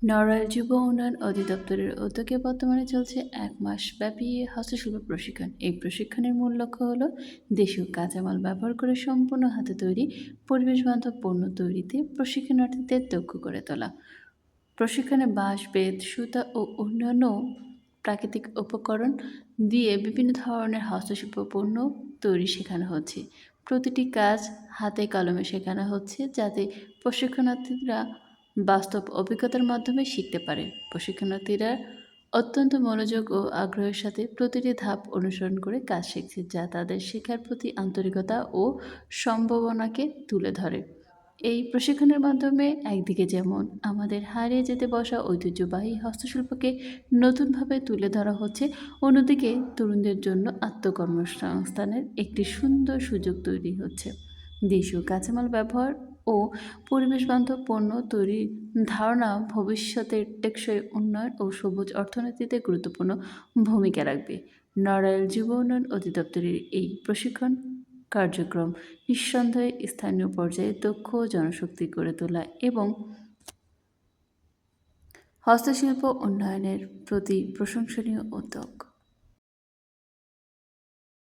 নড়াইল যুব উন্নয়ন অধিদপ্তরের উদ্যোগে বর্তমানে চলছে ১ মাস ব্যাপী হস্তশিল্প প্রশিক্ষণ। এই প্রশিক্ষণের মূল লক্ষ্য হলো দেশীয় কাঁচামাল ব্যবহার করে সম্পূর্ণ হাতে তৈরি পরিবেশ বান্ধব পণ্য তৈরিতে প্রশিক্ষণার্থীদের দক্ষ করে তোলা। প্রশিক্ষণে বাঁশ, বেত, সুতা ও অন্যান্য প্রাকৃতিক উপকরণ দিয়ে বিভিন্ন ধরনের হস্তশিল্প পণ্য তৈরি শেখানো হচ্ছে। প্রতিটি কাজ হাতে কলমে শেখানো হচ্ছে যাতে প্রশিক্ষণার্থীরা বাস্তব অভিজ্ঞতার মাধ্যমে শিখতে পারে। প্রশিক্ষণার্থীরা অত্যন্ত মনোযোগ ও আগ্রহের সাথে প্রতিটি ধাপ অনুসরণ করে কাজ শিখছে, যা তাদের শেখার প্রতি আন্তরিকতা ও সম্ভাবনাকে তুলে ধরে। এই প্রশিক্ষণের মাধ্যমে একদিকে যেমন আমাদের হারিয়ে যেতে বসা ঐতিহ্যবাহী হস্তশিল্পকে নতুনভাবে তুলে ধরা হচ্ছে, অন্যদিকে তরুণদের জন্য আত্মকর্মসংস্থানের একটি সুন্দর সুযোগ তৈরি হচ্ছে। দেশীয় কাঁচামাল ব্যবহার ও পরিবেশ বান্ধব পণ্য তৈরির ধারণা ভবিষ্যতের টেকসই উন্নয়ন ও সবুজ অর্থনীতিতে গুরুত্বপূর্ণ ভূমিকা রাখবে। নড়াইল যুব উন্নয়ন অধিদপ্তরের এই প্রশিক্ষণ কার্যক্রম নিঃসন্দেহে স্থানীয় পর্যায়ে দক্ষ জনশক্তি গড়ে তোলা এবং হস্তশিল্প উন্নয়নের প্রতি প্রশংসনীয় উদ্যোগ।